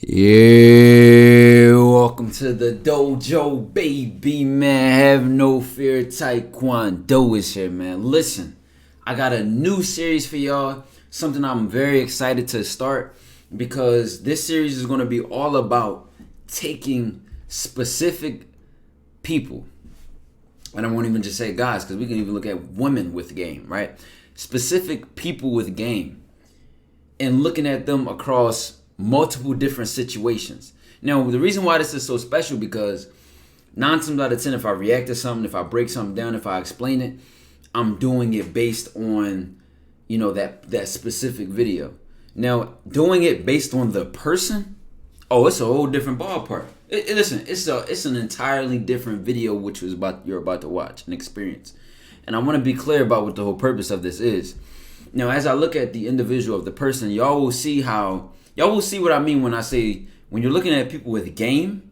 Yeah, welcome to the dojo, baby, man. Have no fear, Taekwondo is here, man. Listen, I got a new series for y'all, something I'm very excited to start because this series is going to be all about taking specific people, and I won't even just say guys because we can even look at women with game, right? Specific people with game and looking at them across multiple different situations. Now, the reason why this is so special because 9 times out of 10, if I react to something, if I break something down, if I explain it, I'm doing it based on, that specific video. Now, doing it based on the person, it's a whole different ballpark. Listen, it's an entirely different video which you're about to watch and experience. And I want to be clear about what the whole purpose of this is. Now, as I look at the individual of the person, y'all will see what I mean when I say when you're looking at people with game,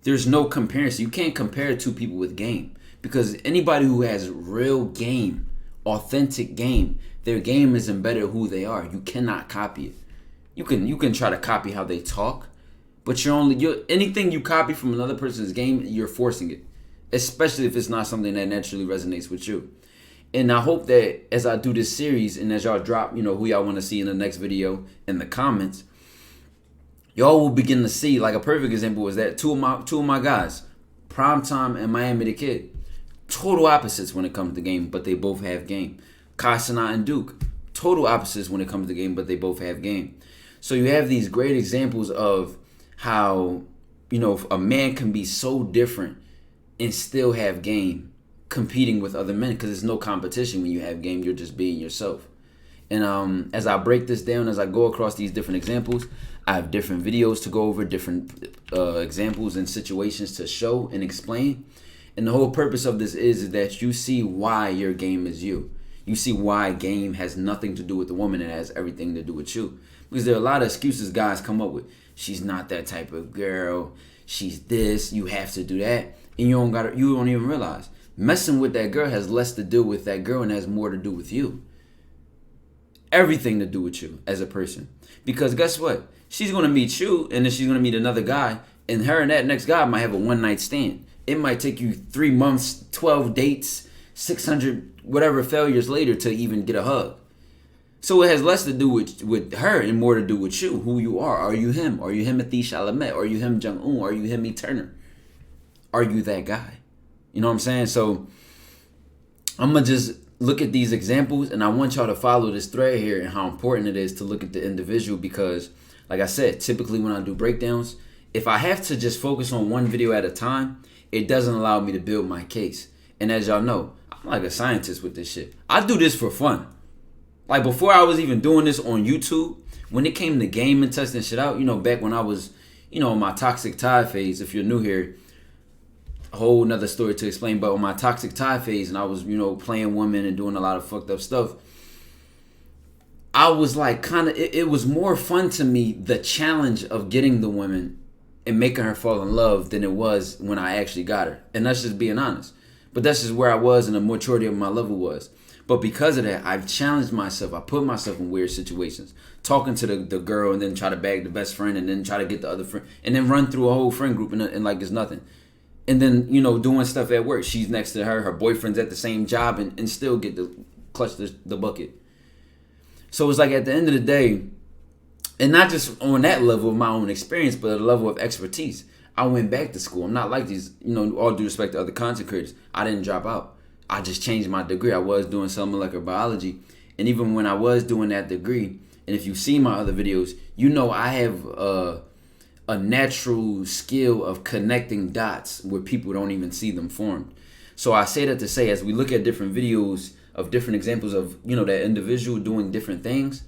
there's no comparison. You can't compare two people with game because anybody who has real game, authentic game, their game is embedded who they are. You cannot copy it. You can try to copy how they talk, but anything you copy from another person's game, you're forcing it, especially if it's not something that naturally resonates with you. And I hope that as I do this series and as y'all drop, who y'all want to see in the next video in the comments, y'all will begin to see, like a perfect example was that two of my guys, Primetime and Miami the Kid, total opposites when it comes to game, but they both have game. Kasana and Duke, total opposites when it comes to game, but they both have game. So you have these great examples of how, a man can be so different and still have game competing with other men because there's no competition when you have game. You're just being yourself. And as I break this down, as I go across these different examples, I have different videos to go over, different examples and situations to show and explain. And the whole purpose of this is that you see why your game is you. You see why game has nothing to do with the woman and has everything to do with you. Because there are a lot of excuses guys come up with. She's not that type of girl. She's this. You have to do that. And you don't even realize. Messing with that girl has less to do with that girl and has more to do with you. Everything to do with you as a person. Because guess what? She's going to meet you and then she's going to meet another guy. And her and that next guy might have a one-night stand. It might take you 3 months, 12 dates, 600 whatever failures later to even get a hug. So it has less to do with her and more to do with you, who you are. Are you him? Are you Timothy Chalamet? Are you him Jung-un? Are you him E. Turner? Are you that guy? You know what I'm saying? So I'm going to just look at these examples and I want y'all to follow this thread here and how important it is to look at the individual because, like I said, typically when I do breakdowns, if I have to just focus on one video at a time, it doesn't allow me to build my case. And as y'all know, I'm like a scientist with this shit. I do this for fun. Like before I was even doing this on YouTube, when it came to game and testing shit out, back when I was, in my toxic tie phase, if you're new here, a whole nother story to explain, but on my toxic tie phase and I was, playing women and doing a lot of fucked up stuff, I was like it was more fun to me, the challenge of getting the woman and making her fall in love than it was when I actually got her. And that's just being honest. But that's just where I was and the maturity of my level was. But because of that, I've challenged myself. I put myself in weird situations. Talking to the girl and then try to bag the best friend and then try to get the other friend. And then run through a whole friend group and like it's nothing. And then, doing stuff at work. She's next to her boyfriend's at the same job and still get to clutch the bucket. So it's like at the end of the day, and not just on that level of my own experience, but a level of expertise. I went back to school. I'm not like these, all due respect to other content creators. I didn't drop out. I just changed my degree. I was doing cell molecular biology. And even when I was doing that degree, and if you see my other videos, I have a natural skill of connecting dots where people don't even see them formed. So I say that to say, as we look at different videos of different examples of, that individual doing different things,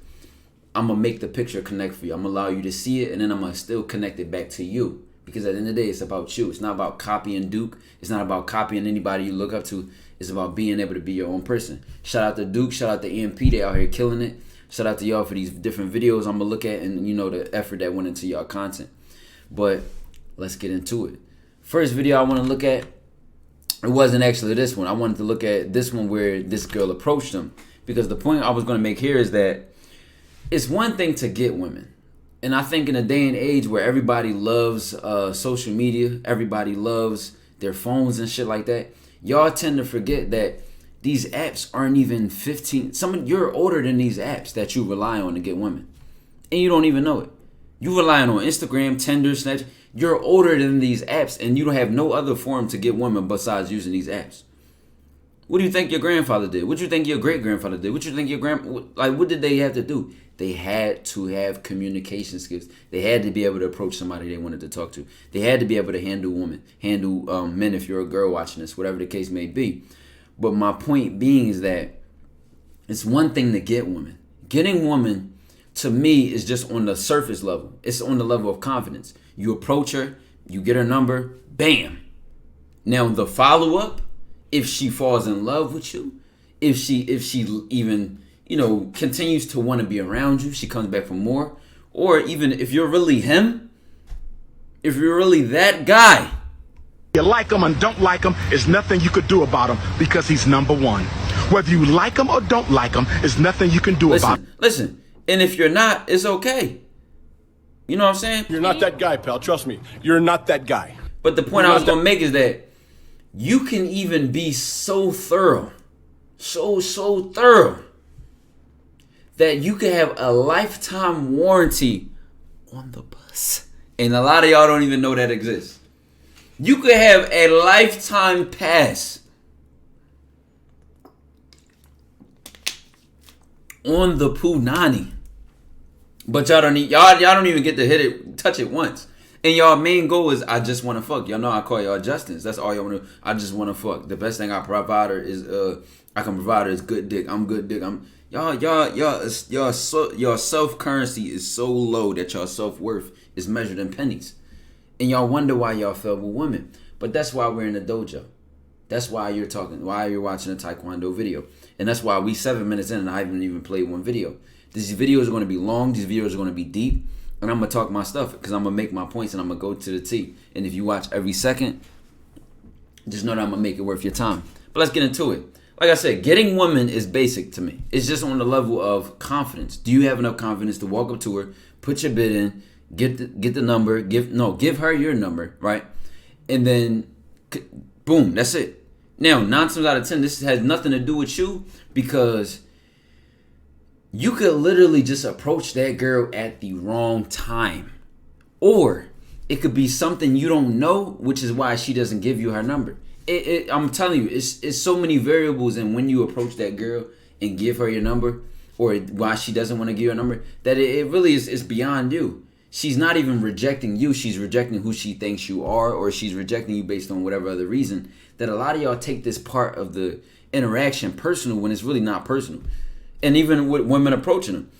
I'm going to make the picture connect for you. I'm going to allow you to see it, and then I'm going to still connect it back to you. Because at the end of the day, it's about you. It's not about copying Duke. It's not about copying anybody you look up to. It's about being able to be your own person. Shout out to Duke. Shout out to EMP. They out here killing it. Shout out to y'all for these different videos I'm going to look at and, the effort that went into y'all content. But let's get into it. First video I want to look at, it wasn't actually this one. I wanted to look at this one where this girl approached him. Because the point I was going to make here is that it's one thing to get women. And I think in a day and age where everybody loves social media, everybody loves their phones and shit like that, y'all tend to forget that these apps aren't even 15. You're older than these apps that you rely on to get women, and you don't even know it. You relying on Instagram, Tinder, Snapchat. You're older than these apps, and you don't have no other form to get women besides using these apps. What do you think your grandfather did? What do you think your great grandfather did? What do you think your what did they have to do? They had to have communication skills. They had to be able to approach somebody they wanted to talk to. They had to be able to handle women, handle men if you're a girl watching this, whatever the case may be. But my point being is that it's one thing to get women. Getting women, to me, is just on the surface level. It's on the level of confidence. You approach her, you get her number, bam. Now the follow-up, if she falls in love with you, if she even continues to want to be around you, she comes back for more, or even if you're really him, if you're really that guy. You like him and don't like him, is nothing you could do about him because he's number one. Whether you like him or don't like him, is nothing you can do about him. Listen, and if you're not, it's okay. You know what I'm saying? You're not that guy, pal. Trust me. You're not that guy. But the point I was going to make is that you can even be so thorough, so thorough, that you can have a lifetime warranty on the bus. And a lot of y'all don't even know that exists. You could have a lifetime pass on the Punani. But y'all don't even get to touch it once. And y'all main goal is I just want to fuck. Y'all know I call y'all Justins. That's all y'all want to. I just want to fuck. The best thing I can provide her is good dick. I'm good dick. Your self currency is so low that your self worth is measured in pennies. And y'all wonder why y'all fell with women. But that's why we're in the dojo. That's why you're watching a Taekwondo video. And that's why we 7 minutes in and I haven't even played one video. These videos are going to be long. These videos are going to be deep. And I'm going to talk my stuff because I'm going to make my points and I'm going to go to the T. And if you watch every second, just know that I'm going to make it worth your time. But let's get into it. Like I said, getting women is basic to me. It's just on the level of confidence. Do you have enough confidence to walk up to her, put your bid in, get the number, give her your number, right? And then, boom, that's it. Now, 9 times out of 10, this has nothing to do with you because you could literally just approach that girl at the wrong time. Or it could be something you don't know, which is why she doesn't give you her number. I'm telling you, it's so many variables in when you approach that girl and give her your number, or why she doesn't want to give you a number, that it really is beyond you. She's not even rejecting you. She's rejecting who she thinks you are, or she's rejecting you based on whatever other reason. That a lot of y'all take this part of the interaction personal when it's really not personal. And even with women approaching them.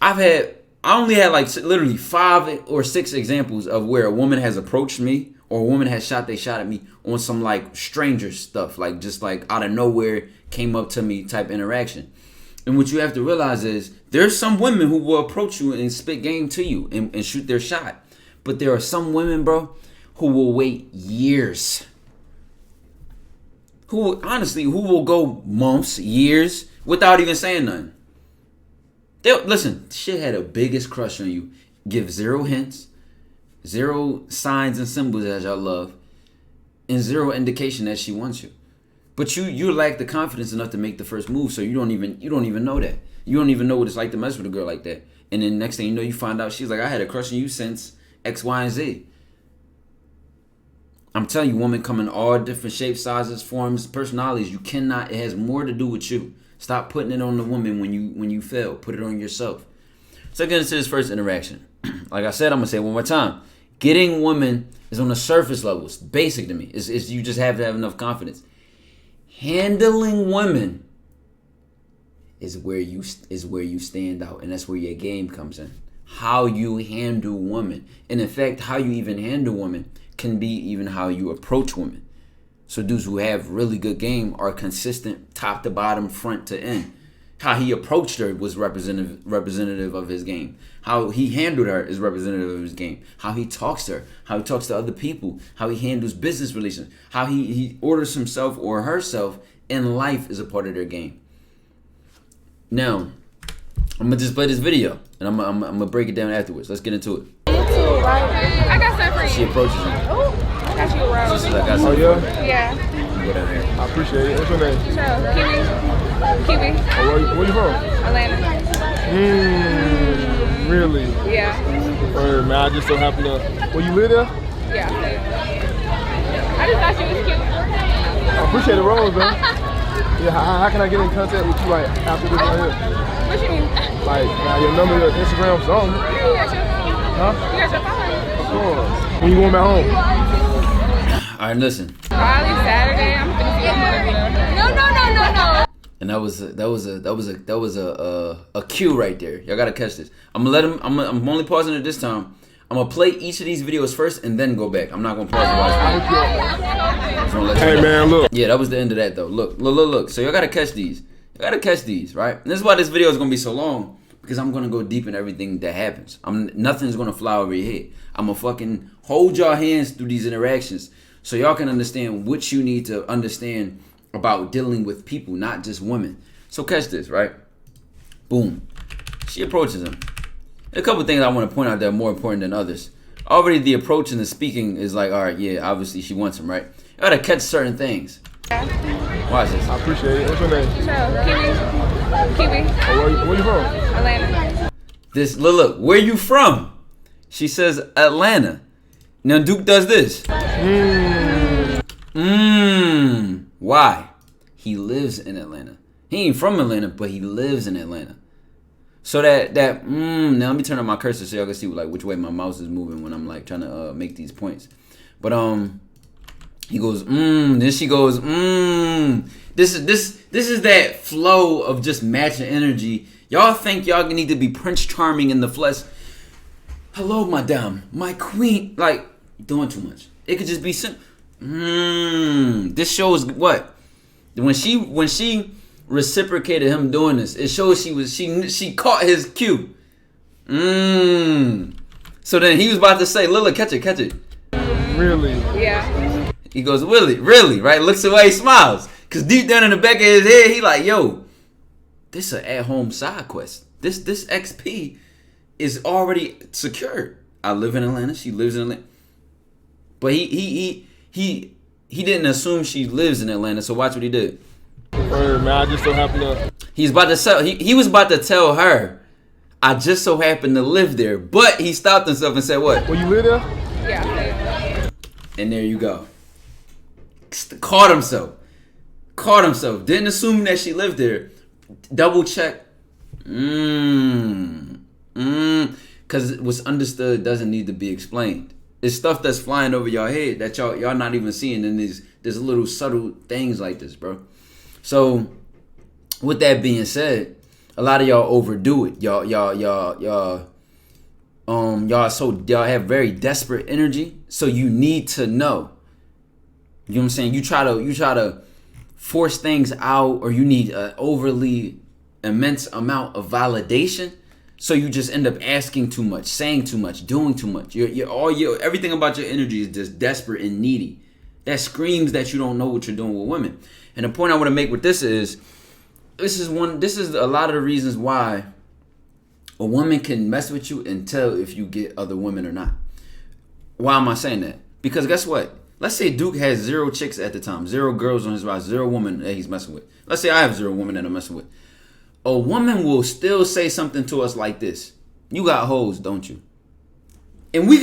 I only had like literally 5 or 6 examples of where a woman has approached me or a woman has shot at me on some like stranger stuff. Like just like out of nowhere came up to me type interaction. And what you have to realize is there's some women who will approach you and spit game to you and shoot their shot. But there are some women, bro, who will wait years. Who will go months, years without even saying nothing. Listen, shit had the biggest crush on you. Give 0 hints, 0 signs and symbols that y'all love, and 0 indication that she wants you. But you lack the confidence enough to make the first move, so you don't even know that. You don't even know what it's like to mess with a girl like that. And then next thing you know, you find out she's like, I had a crush on you since X, Y, and Z. I'm telling you, women come in all different shapes, sizes, forms, personalities. It has more to do with you. Stop putting it on the woman when you fail. Put it on yourself. So getting into this first interaction. Like I said, I'm going to say it one more time. Getting women is on the surface level. It's basic to me. It's you just have to have enough confidence. Handling women is where you stand out, and that's where your game comes in. How you handle women, and in fact, how you even handle women can be even how you approach women. So dudes who have really good game are consistent, top to bottom, front to end. How he approached her was representative of his game. How he handled her is representative of his game. How he talks to her, how he talks to other people, how he handles business relations, how he orders himself or herself in life is a part of their game. Now, I'm gonna just play this video, and I'm gonna break it down afterwards. Let's get into it. You too, right? I got something for you. She approaches me. Oh, I got you a rose. She says, I got something. Oh, for you. yeah? Yeah. Go down here. I appreciate it. What's your name? So, Kiwi. Oh, where you from? Atlanta. Really? Yeah. Word, man, I just so happen to... Well, you live there? Yeah. I just thought she was cute. I appreciate the rose, man. Yeah, how can I get in contact with you, like, after this right here? What you mean? Like, your number, your Instagram, something. Yeah, you got your phone. Huh? You got your phone. Of course. When you going back home? All right, listen. Probably Saturday. I'm gonna see your mother. No. And that was a cue right there. Y'all gotta catch this. I'm gonna let him. I'm only pausing it this time. I'm gonna play each of these videos first and then go back. I'm not gonna pause and watch. Hey, man, look. Yeah, that was the end of that though. Look. So y'all gotta catch these. You gotta catch these, right? And this is why this video is gonna be so long, because I'm gonna go deep in everything that happens. Nothing's gonna fly over your head. I'm gonna fucking hold y'all hands through these interactions so y'all can understand what you need to understand about dealing with people, not just women. So catch this, right? Boom. She approaches him. A couple things I want to point out that are more important than others. Already the approach and the speaking is like, all right, yeah, obviously she wants him, right? You gotta catch certain things. Watch this. I appreciate it. What's your name? So, Kiwi. Oh, where you from? Atlanta. This, look, where you from? She says Atlanta. Now Duke does this. Why? He lives in Atlanta. He ain't from Atlanta, but he lives in Atlanta. So now let me turn on my cursor so y'all can see like which way my mouse is moving when I'm like trying to make these points. But he goes, then she goes, This is that flow of just matching energy. Y'all think y'all need to be Prince Charming in the flesh. Hello, madame, my queen. Like, doing too much. It could just be simple. This shows what? When she reciprocated him doing this, it shows she caught his cue. So then he was about to say, Lila, catch it. Really? Yeah. He goes, really, right? Looks away, smiles. Cause deep down in the back of his head, he like, yo, this is an at-home side quest. This XP is already secured. I live in Atlanta. She lives in Atlanta. But he didn't assume she lives in Atlanta. So watch what he did. Man, I just so happen to. He was about to tell her, I just so happen to live there. But he stopped himself and said what? Well, you live there? Yeah. And there you go. Caught himself. Didn't assume that she lived there. Double check. Because what's understood doesn't need to be explained. It's stuff that's flying over your head that y'all not even seeing in these little subtle things like this, bro. So with that being said, a lot of y'all overdo it. Y'all have very desperate energy. So you need to know. You know what I'm saying? You try to force things out, or you need an overly immense amount of validation. So you just end up asking too much, saying too much, doing too much. Everything about your energy is just desperate and needy. That screams that you don't know what you're doing with women. And the point I want to make with this is a lot of the reasons why a woman can mess with you and tell if you get other women or not. Why am I saying that? Because guess what? Let's say Duke has 0 chicks at the time, 0 girls on his roster, 0 women that he's messing with. Let's say I have 0 women that I'm messing with. A woman will still say something to us like this. You got hoes, don't you? And we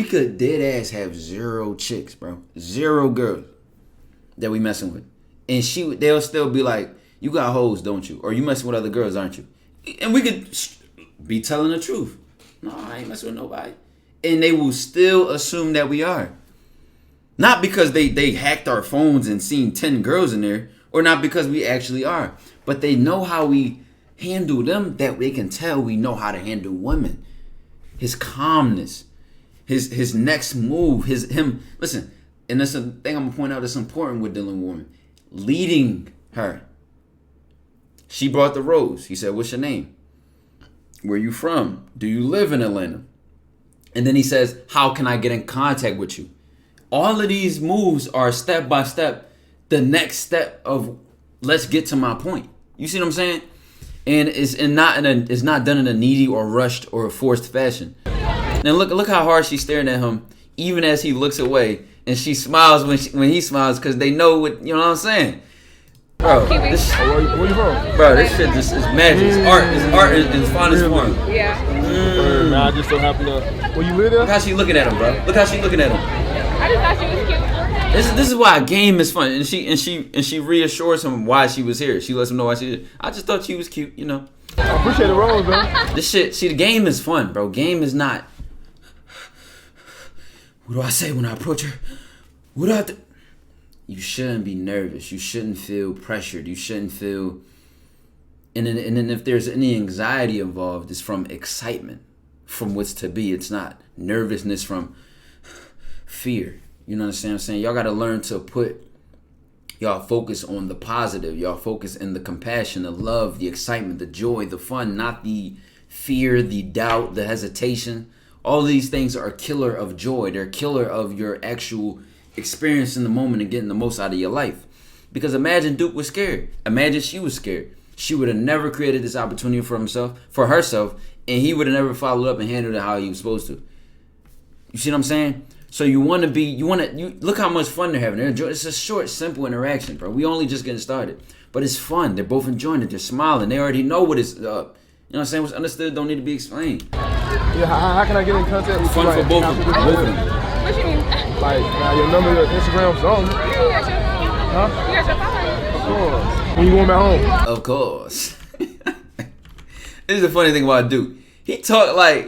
could dead ass have 0 chicks, bro. 0 girls that we messing with. And they'll still be like, you got hoes, don't you? Or you messing with other girls, aren't you? And we could be telling the truth. No, I ain't messing with nobody. And they will still assume that we are. Not because they hacked our phones and seen 10 girls in there, or not because we actually are. But they know how we handle them, that they can tell we know how to handle women. His calmness, his next move, listen, and that's a thing I'm gonna point out that's important with dealing with women. Leading her. She brought the rose. He said, what's your name? Where you from? Do you live in Atlanta? And then he says, how can I get in contact with you? All of these moves are step by step. The next step of let's get to my point. You see what I'm saying? and it's not done in a needy or rushed or a forced fashion. Now look how hard she's staring at him, even as he looks away, and she smiles when he smiles because they know what you know what I'm saying. Bro, where you from? Bro, this shit just is magic. It's art. It's art in its finest form. Yeah. Nah, I just so happen to. Well, you live there? Look how she looking at him, bro. Look how she looking at him. I just thought she was cute. This is why a game is fun, and she reassures him why she was here. She lets him know why she did. I just thought she was cute, you know. I appreciate the rose, man. This shit, see, the game is fun, bro. Game is not. What do I say when I approach her? What do I do? You shouldn't be nervous. You shouldn't feel pressured. You shouldn't feel. And then if there's any anxiety involved, it's from excitement, from what's to be. It's not nervousness from fear. You know what I'm saying? Y'all got to learn to put y'all focus on the positive. Y'all focus in the compassion, the love, the excitement, the joy, the fun, not the fear, the doubt, the hesitation. All these things are a killer of joy. They're a killer of your actual experience in the moment and getting the most out of your life. Because imagine Duke was scared. Imagine she was scared. She would have never created this opportunity for herself, and he would have never followed up and handled it how he was supposed to. You see what I'm saying? So you look how much fun they're having. It's a short, simple interaction, bro. We only just getting started, but it's fun. They're both enjoying it. They're smiling. They already know what is up. You know what I'm saying? What's understood don't need to be explained. Yeah, how can I get in contact with you? Fun for both of them. What you mean? Like, your number, your Instagram, something. Huh? You got your phone? Of course. When you going back home? Of course. This is the funny thing about Duke. He talk like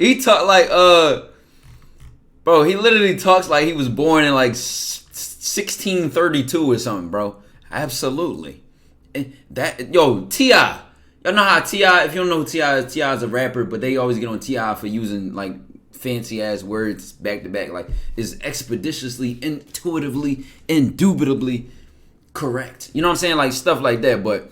bro, he literally talks like he was born in like 1632 or something, bro. Absolutely. T.I. Y'all know how T.I., if you don't know who T.I. is a rapper, but they always get on T.I. for using like fancy ass words back to back. Like, is expeditiously, intuitively, indubitably correct. You know what I'm saying? Like stuff like that, but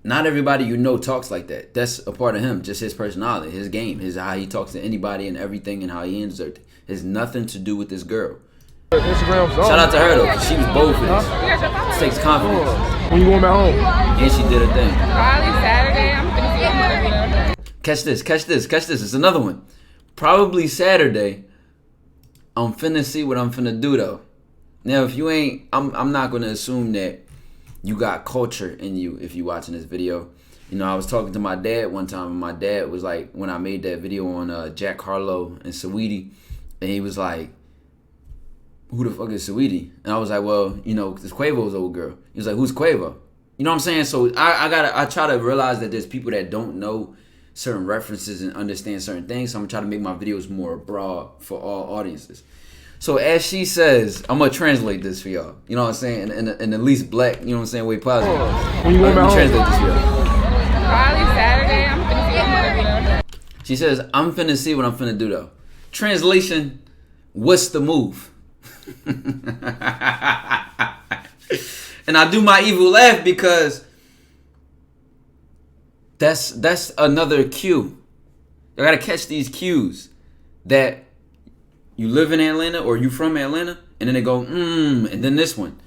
not everybody you know talks like that. That's a part of him, just his personality, his game, how he talks to anybody and everything and how he inserts it. It has nothing to do with this girl. Instagram, shout out to her though, 'cause she was bold for this. It takes confidence. When you going back home? And she did her thing. Probably Saturday. I'm gonna see my mother. Catch this. It's another one. Probably Saturday. I'm finna see what I'm finna do though. Now, if you ain't, I'm not gonna assume that you got culture in you if you watching this video. You know, I was talking to my dad one time, and my dad was like, when I made that video on Jack Harlow and Saweetie, and he was like, who the fuck is Saweetie? And I was like, well, you know, it's Quavo's old girl. He was like, who's Quavo? You know what I'm saying? So I try to realize that there's people that don't know certain references and understand certain things. So I'm trying to make my videos more broad for all audiences. So as she says, I'm gonna translate this for y'all. You know what I'm saying? In the least black, you know what I'm saying, way positive. When you going back home? Translate this for y'all. Probably Saturday. I'm gonna see my mother. She says, I'm finna see what I'm finna do though. Translation, what's the move? And I do my evil laugh because that's another cue. You gotta catch these cues that you live in Atlanta or you from Atlanta, and then they go, and then this one.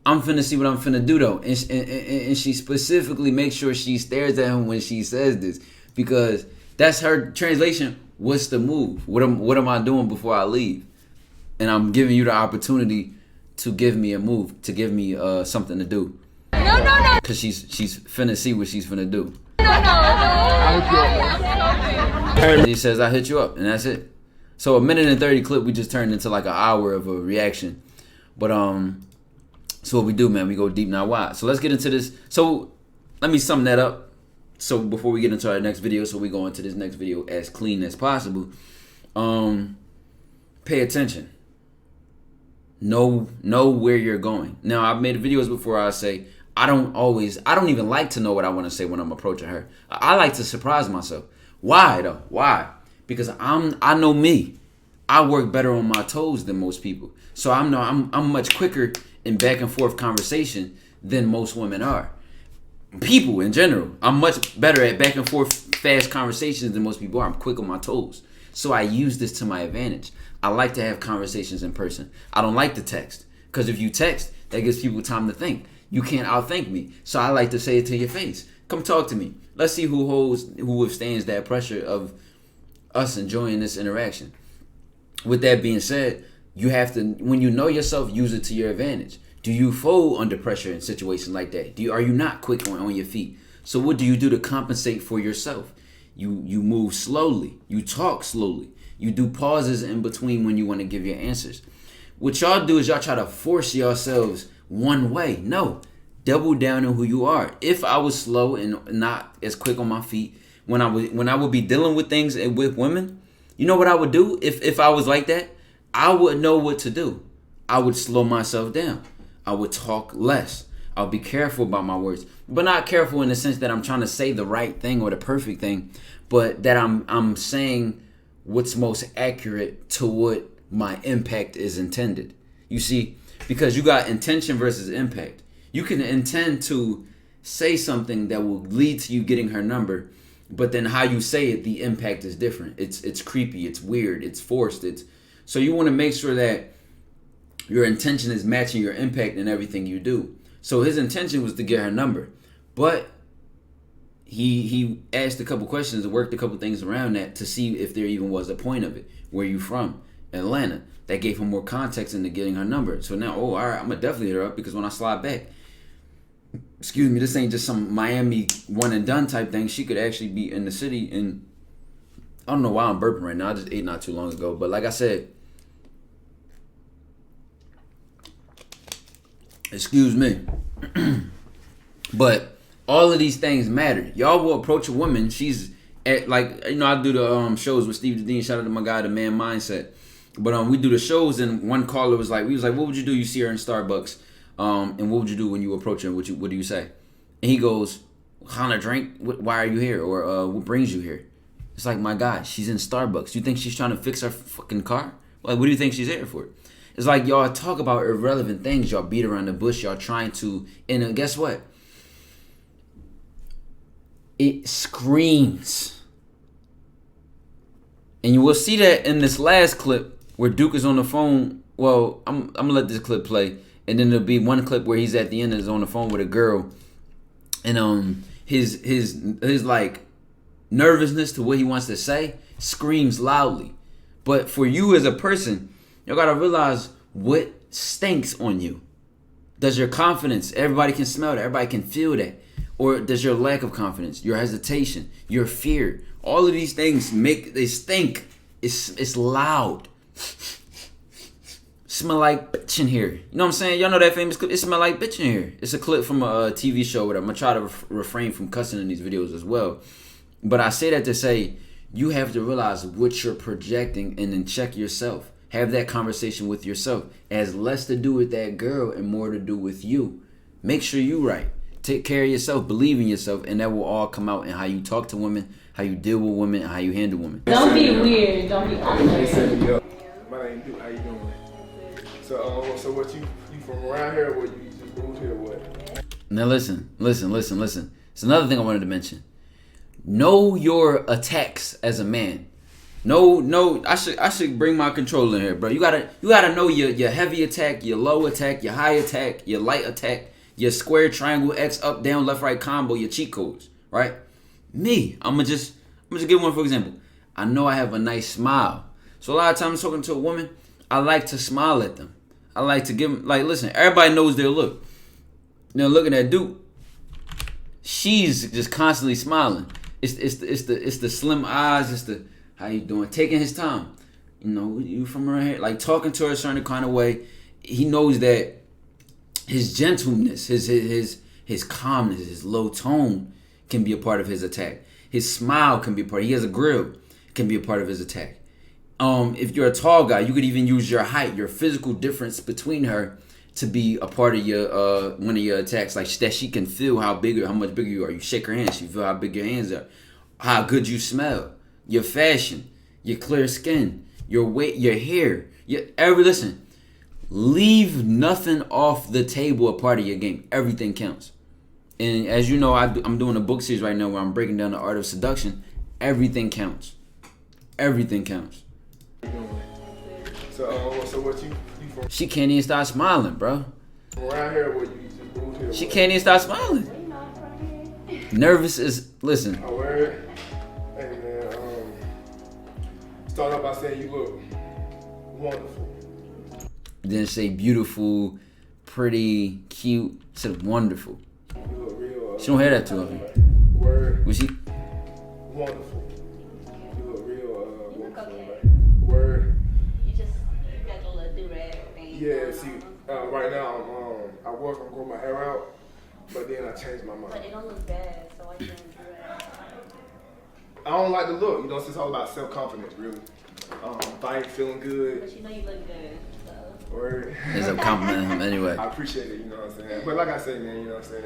I'm finna see what I'm finna do though. And she specifically makes sure she stares at him when she says this, because that's her translation. What's the move? What am I doing before I leave? And I'm giving you the opportunity to give me a move, to give me something to do. No. Cause she's finna see what she's finna do. No. And he says, I hit you up, and that's it. So a minute and 30 clip, we just turned into like an hour of a reaction. But so what we do, man, we go deep, not wide. So let's get into this. So let me sum that up. So before we get into our next video, so we go into this next video as clean as possible. Pay attention. Know where you're going. Now, I've made videos before I say, I don't even like to know what I want to say when I'm approaching her. I like to surprise myself. Why though? Why? Because I know me. I work better on my toes than most people. So I'm much quicker in back and forth conversation than most women are. People in general. I'm much better at back and forth fast conversations than most people are. I'm quick on my toes. So I use this to my advantage. I like to have conversations in person. I don't like to text. Because if you text, that gives people time to think. You can't outthink me. So I like to say it to your face. Come talk to me. Let's see who withstands that pressure of us enjoying this interaction. With that being said, you have to, when you know yourself, use it to your advantage. Do you fold under pressure in situations like that? Are you not quick on your feet? So what do you do to compensate for yourself? You move slowly. You talk slowly. You do pauses in between when you want to give your answers. What y'all do is y'all try to force yourselves one way. No, double down on who you are. If I was slow and not as quick on my feet, when I would be dealing with things with women, you know what I would do? If I was like that, I would know what to do. I would slow myself down. I would talk less. I'll be careful about my words, but not careful in the sense that I'm trying to say the right thing or the perfect thing, but that I'm saying what's most accurate to what my impact is intended. You see, because you got intention versus impact. You can intend to say something that will lead to you getting her number, but then how you say it, the impact is different. It's creepy, it's weird, it's forced. So you want to make sure that your intention is matching your impact in everything you do. So his intention was to get her number, but he asked a couple questions and worked a couple things around that to see if there even was a point of it. Where you from? Atlanta. That gave him more context into getting her number. So now, all right, I'm gonna definitely hit her up, because when I slide back, excuse me, this ain't just some Miami one and done type thing. She could actually be in the city, and I don't know why I'm burping right now. I just ate not too long ago, but like I said, excuse me. But all of these things matter. Y'all will approach a woman. She's at, like, you know, I do the shows with Steve Dean. Shout out to my guy, The Man Mindset. But we do the shows, and one caller was like, what would you do? You see her in Starbucks, and what would you do when you approach her? What do you say? And he goes, what kind of drink? Why are you here? Or what brings you here? It's like, my God, she's in Starbucks. You think she's trying to fix her fucking car? Like, what do you think she's here for? It's like y'all talk about irrelevant things. Y'all beat around the bush. Y'all trying to, and guess what? It screams. And you will see that in this last clip where Duke is on the phone. Well, I'm gonna let this clip play, and then there'll be one clip where he's at the end and is on the phone with a girl, and his like nervousness to what he wants to say screams loudly. But for you as a person, you gotta realize what stinks on you. Does your confidence, everybody can smell that, everybody can feel that, or does your lack of confidence, your hesitation, your fear, all of these things they stink. It's loud. Smell like bitch in here. You know what I'm saying? Y'all know that famous clip? It smell like bitch in here. It's a clip from a TV show. I'm gonna try to refrain from cussing in these videos as well. But I say that to say, you have to realize what you're projecting and then check yourself. Have that conversation with yourself. It has less to do with that girl and more to do with you. Make sure you right. Take care of yourself, believe in yourself, and that will all come out in how you talk to women, how you deal with women, and how you handle women. Don't be weird. Don't be awkward. They set me up. My name Duke. How you doing? So what you from around here, or what you just moved here, or what? Now listen. It's another thing I wanted to mention. Know your attacks as a man. No, I should bring my control in here, bro. You gotta know your heavy attack, your low attack, your high attack, your light attack, your square, triangle, X, up, down, left, right combo, your cheat codes, right? Me, I'm gonna just give one for example. I know I have a nice smile, so a lot of times talking to a woman, I like to smile at them. I like to give them, like, listen, everybody knows their look. Now looking at Duke, she's just constantly smiling. It's the slim eyes. It's the how you doing, taking his time. You know, you from around here, like talking to her a certain kind of way. He knows that his gentleness, his calmness, his low tone can be a part of his attack. His smile can be a part. He has a grill, can be a part of his attack. If you're a tall guy, you could even use your height, your physical difference between her, to be a part of your one of your attacks. Like that, she can feel how much bigger you are. You shake her hand, she feel how big your hands are, how good you smell, your fashion, your clear skin, your weight, your hair. Listen, leave nothing off the table a part of your game. Everything counts. And as you know, I'm doing a book series right now where I'm breaking down the art of seduction. Everything counts. Everything counts. So what you from She can't even stop smiling, bro. around here, or what you just moved here? She can't even stop smiling. Nervous is, listen. Oh, word. Hey, man, start off by saying you look wonderful. Didn't say beautiful, pretty, cute. Said wonderful. You look real. She don't hear that too often. Word. Was she? Wonderful. You look real wonderful. okay. Word. You got your little do-rag thing. Yeah, see, right now I'm growing my hair out, but then I changed my But mind. it don't look bad, so why you doing do-rag? I don't like the look, you know, it's all about self-confidence, really. If I ain't feeling good, But you know you look good, so. word. Ends up complimenting him anyway. I appreciate it, you know what I'm saying? But like I say, man, you know what I'm saying?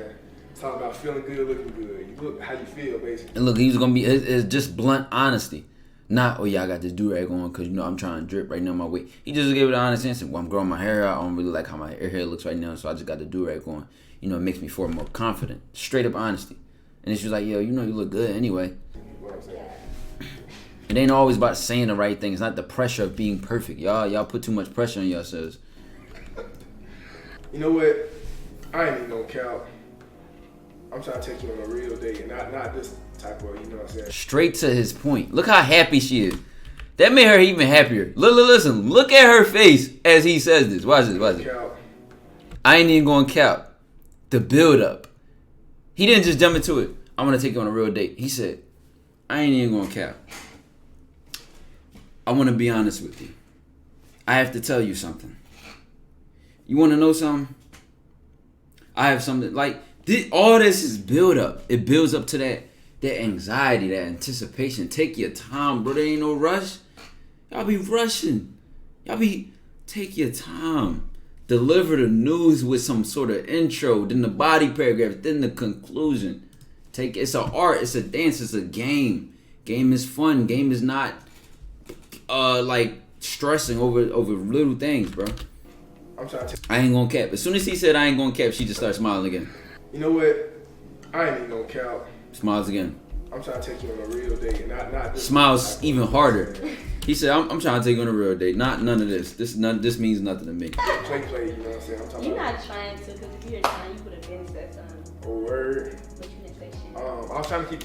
It's all about feeling good, looking good. You look how you feel, basically. And look, he's gonna be, it's just blunt honesty. Not, oh yeah, I got this do-rag on because, you know, I'm trying to drip right now my weight. He just gave it an honest answer. Well, I'm growing my hair out. I don't really like how my hair looks right now, so I just got the do-rag on. You know, it makes me feel more confident. Straight up honesty. And it's just like, yo, you know you look good anyway. What I'm saying? It ain't always about saying the right thing. It's not the pressure of being perfect. Y'all put too much pressure on yourselves. You know what? I ain't even gonna count. I'm trying to take you on a real date, and not this type of, you know what I'm saying? Straight to his point. Look how happy she is. That made her even happier. Listen, look at her face as he says this. Watch this. Count. I ain't even going to count. The build up. He didn't just jump into it. I'm going to take you on a real date. He said, I ain't even going to count. I want to be honest with you. I have to tell you something. You want to know something? I have something like all this is build up. It builds up to that anxiety, that anticipation. Take your time, bro. There ain't no rush. Y'all be rushing. Take your time. Deliver the news with some sort of intro, then the body paragraph, then the conclusion. It's an art, it's a dance, it's a game. Game is fun. Game is not like stressing over little things, bro. I'm trying to. I ain't gonna cap. As soon as he said I ain't gonna cap, she just started smiling again. You know what? I ain't even gonna count. Smiles again. I'm trying to take you on a real date, and not this. Smiles even harder. He said, I'm trying to take you on a real date. None of this. This means nothing to me. Play, you know what I'm saying? I'm talking You're about. not trying to, because if you were trying, you would have been said something. A word. But you didn't say shit. I was trying to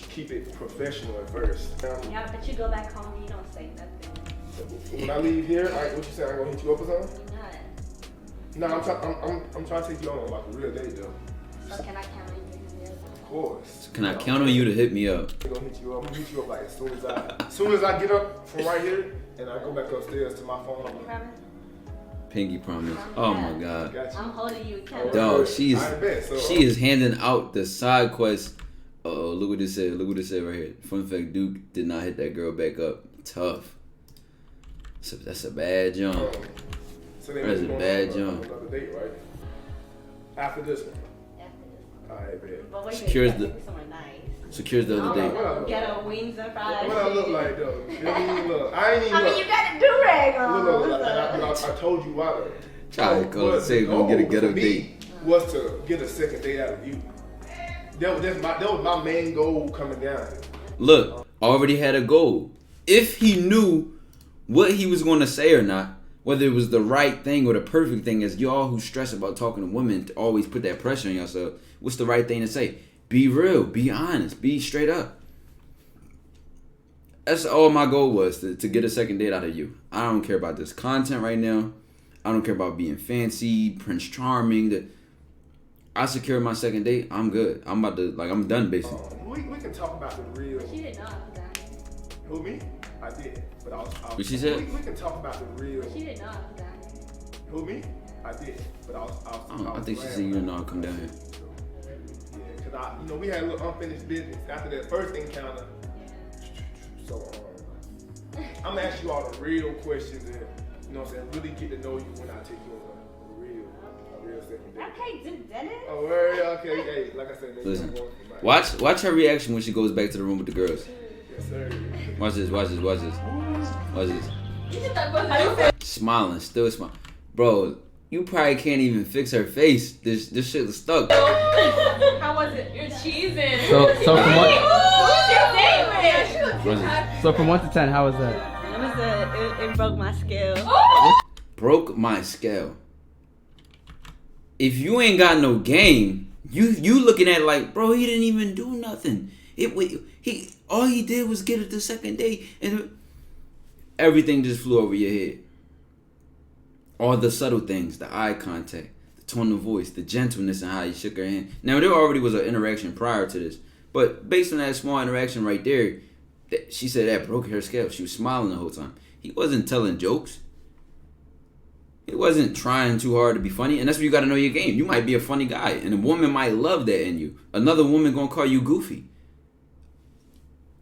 keep it professional at first. Yeah, but you go back home and you don't say nothing. When I leave here, what you say? I'm gonna hit you up or something? You're not. No, I'm trying to take you on like a real date though. So can I count on you? Of course. Can I count on you to hit me up? I'm gonna hit you up. I'm gonna hit you up like as soon as I get up from right here and I go back upstairs to my phone. You promise? Pinky promise. Oh my God. Got you. I'm holding you accountable. Dog, she I bet, so, is handing out the side quest. Oh, look what it said. Look what it said right here. Fun fact: Duke did not hit that girl back up. Tough. So that's a bad jump. So then That's we're a going bad on jump. Another date, right? After this one. After this. Alright, bet. But wait, Secures you the- gotta take me somewhere nice. Secures the other date. Ghetto wings and fries. What I look like though? You know what I mean? Look, I ain't even I mean, look. you got a do-rag on. Look, I told you why though. Try to go say we're gonna get a ghetto for me date. was to get a second date out of you. That was my main goal coming down here. Look, already had a goal. If he knew what he was going to say or not, whether it was the right thing or the perfect thing, as y'all who stress about talking to women to always put that pressure on yourself, what's the right thing to say? Be real, be honest, be straight up. That's all my goal was, to get a second date out of you. I don't care about this content right now. I don't care about being fancy, Prince Charming. I secured my second date, I'm good. I'm done basically. We can talk about the real. She didn't know I was dying. Who, me? I did. But I was What she said? We can talk about the real. She didn't know I was dying. Who, me? I did. But I was I think she said you didn't know I'd come down here. Yeah, because we had a little unfinished business after that first encounter. So, I'm gonna ask you all the real questions and, you know what I'm saying, really get to know you when I take you on a real second date. I can't do that. Oh, word, okay, hey, like I said, man, Listen, I'm going for mine. watch her reaction when she goes back to the room with the girls. Yes, sir. Watch this. You just thought about Smiling, still smiling. Bro, you probably can't even fix her face. This shit is stuck. How was it? You're cheesing. So from what? Who's your favorite? What's it? So from 1 to 10, how was that? It broke my scale. Broke my scale. If you ain't got no game, You looking at it like, bro, he didn't even do nothing. All he did was get it the second day, and everything just flew over your head. All the subtle things, the eye contact, the tone of voice, the gentleness and how he shook her hand. Now, there already was an interaction prior to this, but based on that small interaction right there, she said that broke her scale. She was smiling the whole time. He wasn't telling jokes. He wasn't trying too hard to be funny, and that's where you got to know your game. You might be a funny guy, and a woman might love that in you. Another woman gonna call you goofy.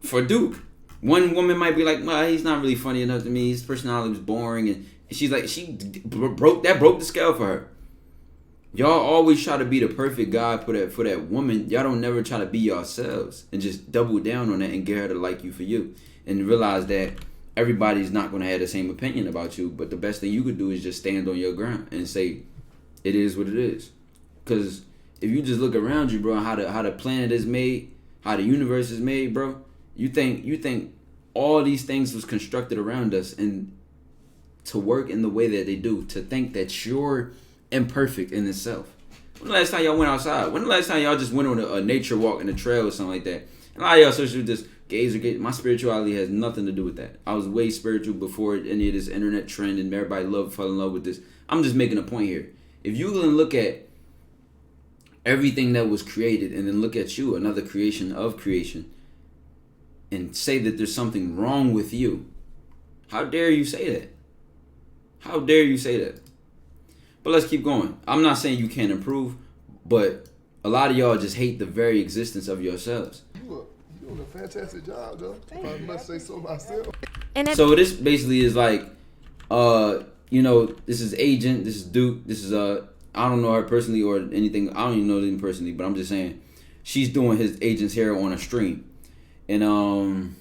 For Duke, one woman might be like, "Well, he's not really funny enough to me. His personality was boring," and she's like, broke the scale for her. Y'all always try to be the perfect guy for that woman. Y'all don't never try to be yourselves and just double down on that and get her to like you for you, and realize that everybody's not going to have the same opinion about you, but the best thing you could do is just stand on your ground and say, it is what it is. Because if you just look around you, bro, how the planet is made, how the universe is made, bro, you think all these things was constructed around us and to work in the way that they do, to think that you're imperfect in itself. When the last time y'all went outside? When the last time y'all just went on a nature walk in the trail or something like that? And a lot of y'all social just gaze. My spirituality has nothing to do with that. I was way spiritual before any of this internet trend and everybody fell in love with this. I'm just making a point here. If you can look at everything that was created and then look at you, another creation of creation, and say that there's something wrong with you, how dare you say that? How dare you say that? But let's keep going. I'm not saying you can't improve, but a lot of y'all just hate the very existence of yourselves. You doing a fantastic job, though. If I must say so myself. So this basically is like, this is Agent, this is Duke, this is I don't know her personally or anything. I don't even know them personally, but I'm just saying she's doing his Agent's hair on a stream, and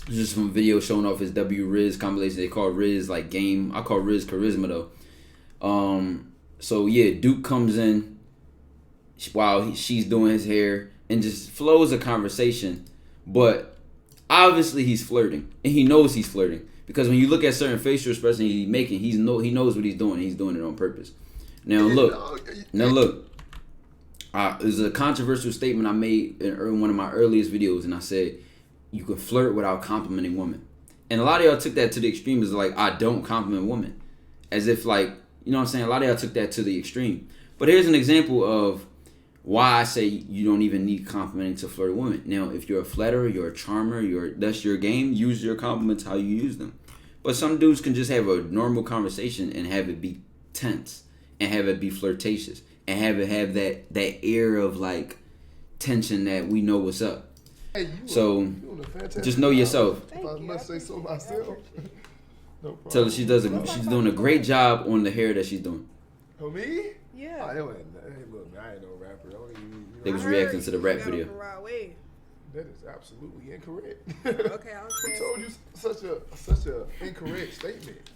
just some video showing off his Rizz compilation. They call Rizz like game. I call Rizz charisma though. So yeah, Duke comes in while she's doing his hair and just flows a conversation, but obviously he's flirting and he knows he's flirting because when you look at certain facial expressions he's making, he knows what he's doing. He's doing it on purpose. Now look, there's a controversial statement I made in one of my earliest videos, and I said you can flirt without complimenting women, and a lot of y'all took that to the extreme as like I don't compliment women, as if like, you know what I'm saying? A lot of y'all took that to the extreme. But here's an example of why I say you don't even need complimenting to flirt with women. Now, if you're a flatterer, you're a charmer, that's your game, use your compliments how you use them. But some dudes can just have a normal conversation and have it be tense and have it be flirtatious and have that air of like tension that we know what's up. Hey, so just know yourself. If I must say so myself. No problem. Tell her she's doing a great job on the hair that she's doing. Oh, me? Yeah. Hey, look, man, I ain't no rapper. They was reacting to the rap video. That is absolutely incorrect. Okay, I Who told you such a incorrect statement?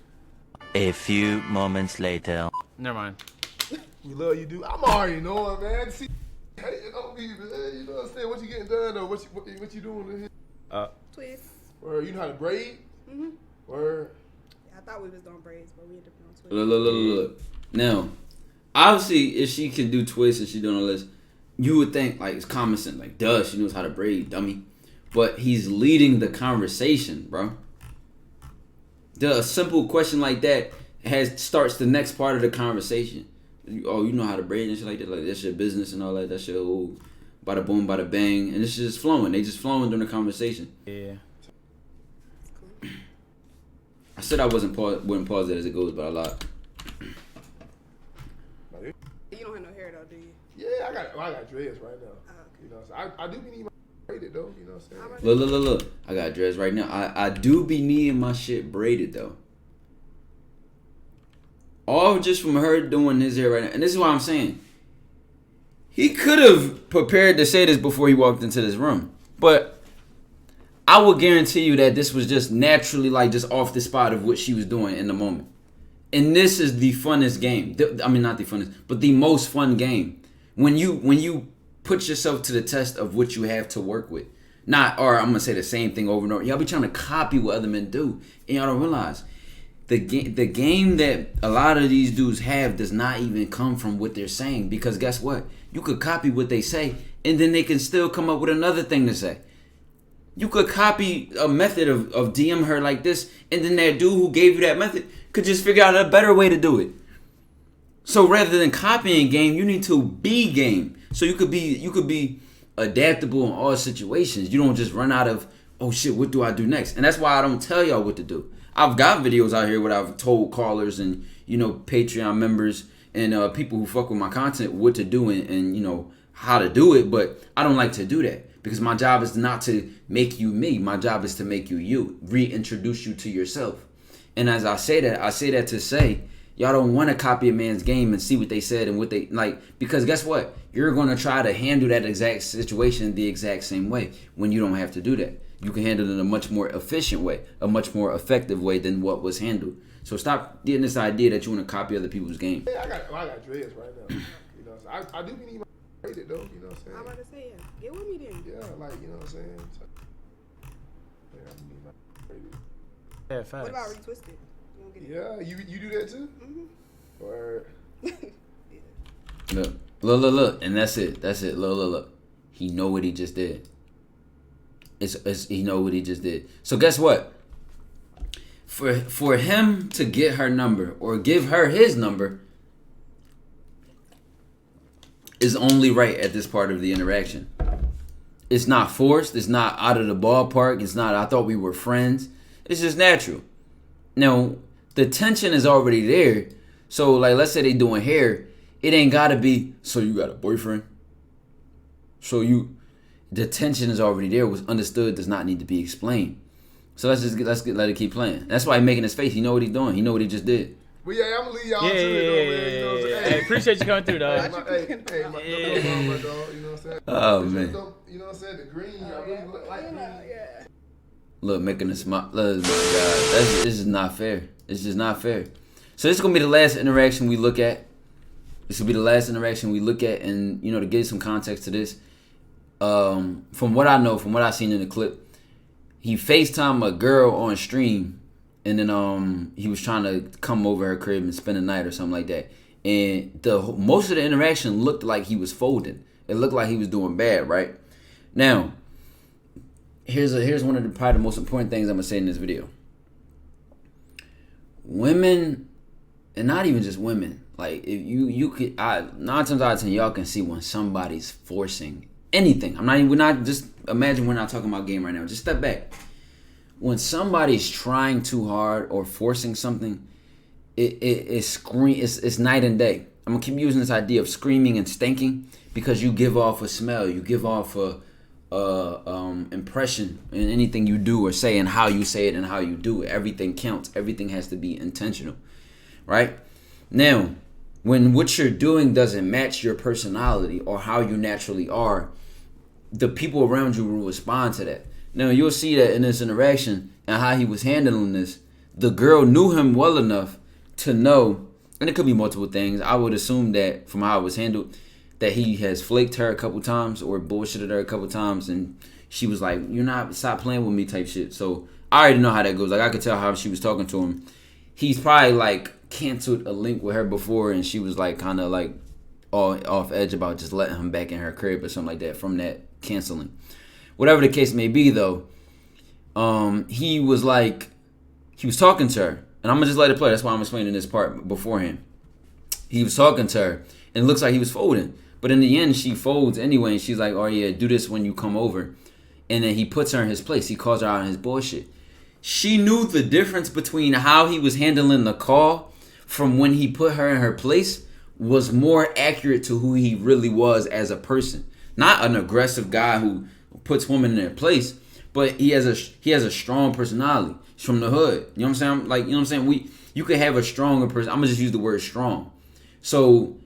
A few moments later. Never mind. We love you, dude. I'm already knowing, man. See, hating on me, man. You know what I'm saying? What you getting done, or what you doing in here? Twist. Or you know how to braid? Mhm. Or I thought we was doing braids, but we ended up doing twists. Look. Now, obviously, if she can do twists and she doing all this, you would think like it's common sense, like duh, she knows how to braid, dummy. But he's leading the conversation, bro. A simple question like that starts the next part of the conversation. Oh, you know how to braid and shit like that. Like that's your business and all that. That's your whole bada boom, bada bang, and it's just flowing. They just flowing during the conversation. Yeah. I said I wouldn't pause it as it goes, but I lied. You don't have no hair though, do you? yeah, I got dreads right now. Oh, okay. You know, so I do need my braided though. You know what I'm saying? Look. I got dreads right now. I do be needing my shit braided though. All just from her doing his hair right now. And this is what I'm saying. He could have prepared to say this before he walked into this room. But I will guarantee you that this was just naturally like just off the spot of what she was doing in the moment. And this is the funnest game. I mean, not the funnest, but the most fun game. When you put yourself to the test of what you have to work with. Or I'm going to say the same thing over and over. Y'all be trying to copy what other men do. And y'all don't realize. the game that a lot of these dudes have does not even come from what they're saying, because guess what? You could copy what they say and then they can still come up with another thing to say. You could copy a method of DM her like this, and then that dude who gave you that method could just figure out a better way to do it. So rather than copying game, you need to be game. So you could be adaptable in all situations. You don't just run out of, oh shit, what do I do next? And that's why I don't tell y'all what to do. I've got videos out here where I've told callers and, you know, Patreon members and people who fuck with my content what to do and you know, how to do it, but I don't like to do that. Because my job is not to make you me. My job is to make you you. Reintroduce you to yourself. And as I say that to say, y'all don't want to copy a man's game and see what they said and what they like. Because guess what? You're going to try to handle that exact situation the exact same way when you don't have to do that. You can handle it in a much more efficient way, a much more effective way than what was handled. So stop getting this idea that you want to copy other people's game. Yeah, I got dreads right now. You know, so I do need my rated though. You know what I'm saying? I'm about to say, yeah. Get with me then. Yeah, like, you know what I'm saying? So, yeah, I need my rated. Yeah, facts. What about retwisted? You don't get it? Yeah, you do that too? Mm-hmm. Or Look, and that's it. Look. He know what he just did. He know what he just did. So guess what? For him to get her number or give her his number is only right at this part of the interaction. It's not forced. It's not out of the ballpark. It's not, I thought we were friends. It's just natural. Now, the tension is already there. So, like, let's say they doing hair. It ain't got to be, so you got a boyfriend? The tension is already there. Was understood, does not need to be explained. So let it keep playing. That's why he's making his face. He know what he's doing. He know what he just did. But yeah, I'm gonna leave y'all to it though, man. You know what I'm saying? Hey, appreciate you coming through, dog. Hey, my dog, you know what I'm saying? Oh, man. You know what I'm saying? The green, I really look like green. Yeah. Look, making a smile. Look, my God, this is not fair. It's just not fair. So this is gonna be the last interaction we look at. And you know, to give some context to this, from what I know, from what I seen in the clip, he FaceTimed a girl on stream, and then he was trying to come over her crib and spend the night or something like that. And most of the interaction looked like he was folding. It looked like he was doing bad, right? Now, here's one of the probably the most important things I'm gonna say in this video. Women, and not even just women, like if you could, 9 times out of 10 y'all can see when somebody's forcing anything. Just imagine we're not talking about game right now. Just step back. When somebody's trying too hard or forcing something, it's night and day. I'm gonna keep using this idea of screaming and stinking because you give off a smell, you give off a impression in anything you do or say and how you say it and how you do it. Everything counts. Everything has to be intentional, right? Now, when what you're doing doesn't match your personality or how you naturally are, the people around you will respond to that. Now, you'll see that in this interaction and how he was handling this. The girl knew him well enough to know, and it could be multiple things. I would assume that from how it was handled, that he has flaked her a couple times or bullshitted her a couple times, and she was like, stop playing with me type shit. So I already know how that goes. Like, I could tell how she was talking to him. He's probably like canceled a link with her before, and she was like kind of like off edge about just letting him back in her crib or something like that from that canceling. Whatever the case may be, though, he was talking to her, and I'm gonna just let it play. That's why I'm explaining this part beforehand. He was talking to her, and it looks like he was folding, but in the end, she folds anyway, and she's like, "Oh yeah, do this when you come over," and then he puts her in his place. He calls her out on his bullshit. She knew the difference between how he was handling the call from when he put her in her place was more accurate to who he really was as a person. Not an aggressive guy who puts women in their place, but he has a strong personality. He's from the hood. You know what I'm saying? Like, you know what I'm saying? You could have a stronger person. I'm gonna just use the word strong. So,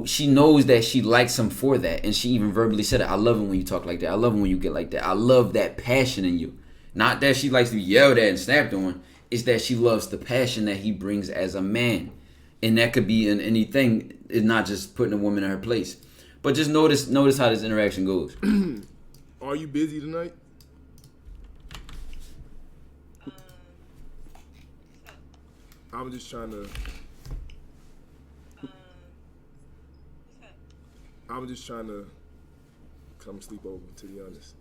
she knows that she likes him for that, and she even verbally said it. I love it when you talk like that. I love it when you get like that. I love that passion in you. Not that she likes to be yelled at and snapped on. It's that she loves the passion that he brings as a man, and that could be in anything. It's not just putting a woman in her place. But just notice how this interaction goes. Are you busy tonight? I'm just trying to. I'm just trying to come sleep over, to be honest.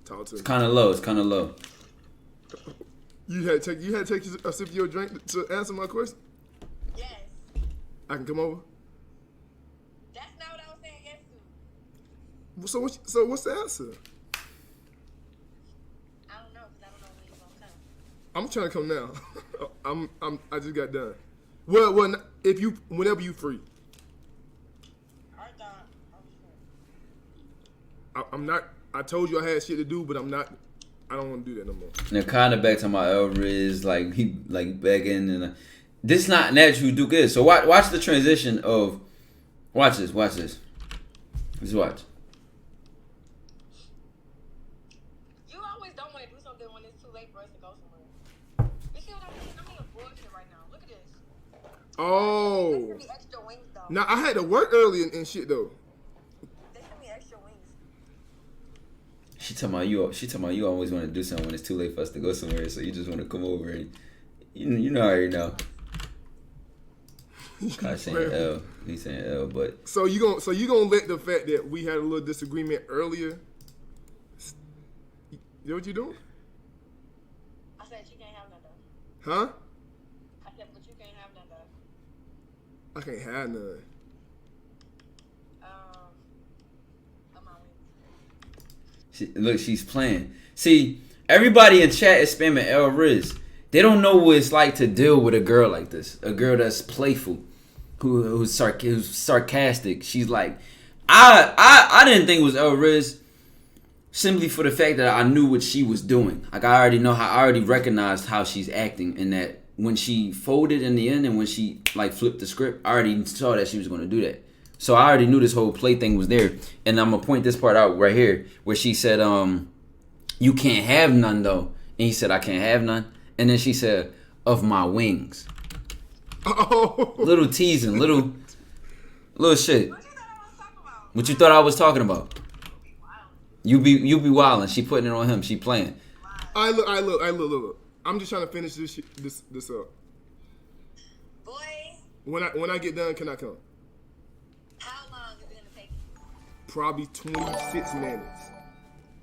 Talk to me. It's kind of low. It's kind of low. You had to take a sip of your drink to answer my question? Yes. I can come over? That's not what I was saying yes to. So what's the answer? I don't know, because I don't know when you're going to come. I'm trying to come now. I just got done. Well, whenever you free. I thought I was sure. I'm not. I told you I had shit to do, but I'm not. I don't want to do that no more. Now, kind of back to my Riz, like he like begging and this is not natural who Duke is. So watch the transition of. Watch this. Just watch. You always don't want to do something when it's too late for us to go somewhere. You see what I mean? I'm being bullshit right now. Look at this. Oh. They sent me extra wings, though. Now I had to work early and shit though. They sent me extra wings. She talking about you always want to do something when it's too late for us to go somewhere, so you just want to come over and you know already know. I saying L, he's saying L, but So you gonna let the fact that we had a little disagreement earlier? You know what you doing? I said you can't have none, though. Huh? I said, but you can't have none, though. I can't have none. On my wings. look, she's playing. See, everybody in chat is spamming L Riz. They don't know what it's like to deal with a girl like this, a girl that's playful, who's sarcastic. She's like, I didn't think it was L Riz. Simply for the fact that I knew what she was doing. Like I already recognized how she's acting, and that when she folded in the end and when she like flipped the script, I already saw that she was going to do that. So I already knew this whole play thing was there. And I'm gonna point this part out right here where she said, you can't have none though. And he said, I can't have none. And then she said, of my wings. Oh. Little teasing, little shit. What you thought I was talking about? What you thought I was talking about? You be wildin'. She putting it on him. She playing. I look. I'm just trying to finish this up. Boy, When I get done, can I come? how long is it going to take you? Probably 26 minutes.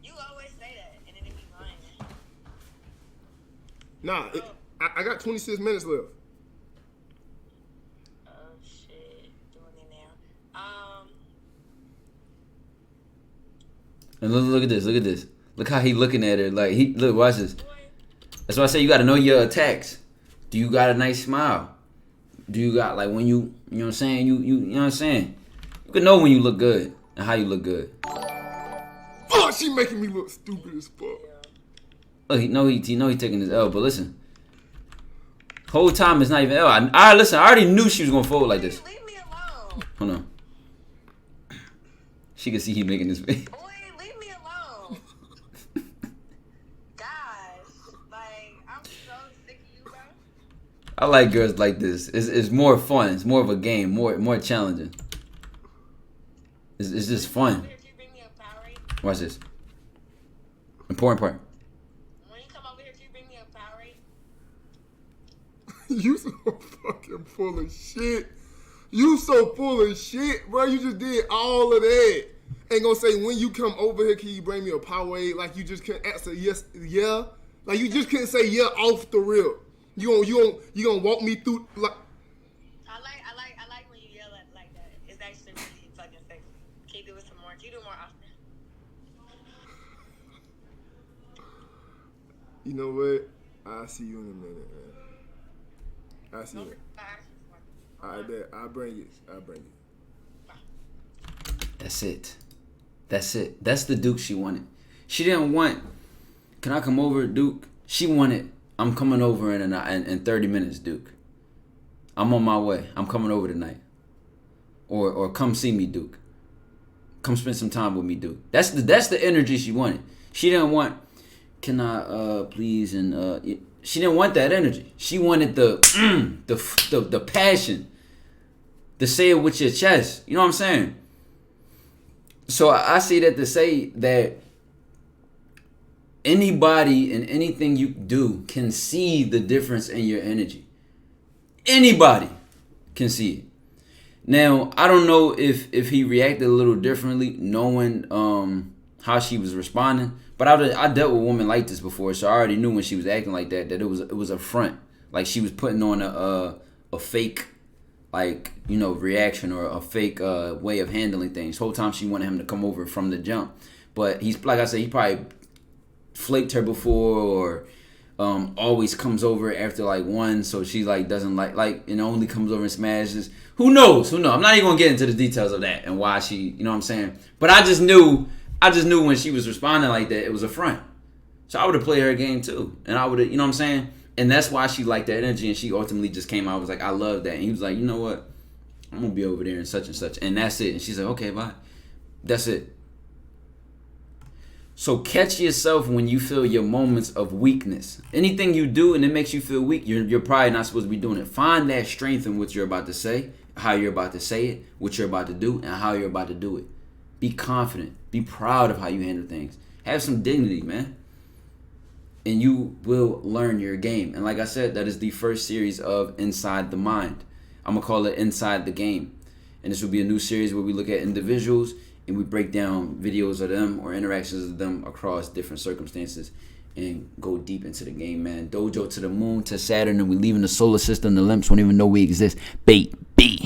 You always say that, and then it be lying. Nah, I got 26 minutes left. Oh, shit. Doing it now. And look at this. Look how he looking at her. Like watch this. Boy, That's why I say you got to know your attacks. Do you got a nice smile? Do you got like when you know what I'm saying? You know what I'm saying? You can know when you look good and how you look good. Fuck, she making me look stupid as fuck. Look, he know he taking his L, but listen. Whole time it's not even L. I listen. I already knew she was gonna fold like this. leave me alone. Hold on. She can see he making this face. Boy, leave me alone. Gosh, like, I'm so sick of you, bro. I like girls like this. It's more fun. It's more of a game. More challenging. It's just fun. If you bring me a Powerade, Watch this. Important part. when you come over here, if you bring me a Powerade, You so fucking full of shit. You so full of shit, bro. You just did all of that. Ain't gonna say when you come over here, can you bring me a Powerade? Like you just couldn't answer yes, yeah. Like you just couldn't say yeah off the rip. You gonna walk me through like. I like when you yell at like that. It's actually really fucking sexy. Can you do it some more? Can you do it more often? You know what? I'll see you in a minute, man. I'll see you. I bet. I'll bring it. That's it. That's the Duke she wanted. She didn't want, can I come over, Duke? She wanted, I'm coming over in 30 minutes, Duke. I'm on my way. I'm coming over tonight. Or come see me, Duke. Come spend some time with me, Duke. That's the energy she wanted. She didn't want, can I please, and she didn't want that energy. She wanted the passion. To say it with your chest. You know what I'm saying? So I say that to say that Anybody and anything you do can see the difference in your energy. Anybody can see it. Now, I don't know if he reacted a little differently, knowing how she was responding. But I dealt with women like this before, so I already knew when she was acting like that it was a front. Like she was putting on a fake, like, reaction or a fake way of handling things. The whole time she wanted him to come over from the jump. But he's, like I said, he probably flaked her before, or always comes over after like one, so she like doesn't like only comes over and smashes. Who knows? I'm not even gonna get into the details of that and why she, you know what I'm saying. But I just knew when she was responding like that, it was a front. So I would have played her game too, and I would have, you know what I'm saying. And that's why she liked that energy, and she ultimately just came out and was like, I love that. And he was like, you know what? I'm gonna be over there and such, and that's it. And she's like, okay, bye. That's it. So catch yourself when you feel your moments of weakness. Anything you do and it makes you feel weak, you're probably not supposed to be doing it. Find that strength in what you're about to say, how you're about to say it, what you're about to do, and how you're about to do it. Be confident. Be proud of how you handle things. Have some dignity, man. And you will learn your game. And like I said, that is the first series of Inside the Mind. I'm going to call it Inside the Game. And this will be a new series where we look at individuals and we break down videos of them or interactions of them across different circumstances and go deep into the game, man. Dojo to the moon, to Saturn, and we leaving the solar system. The limps won't even know we exist. Baby.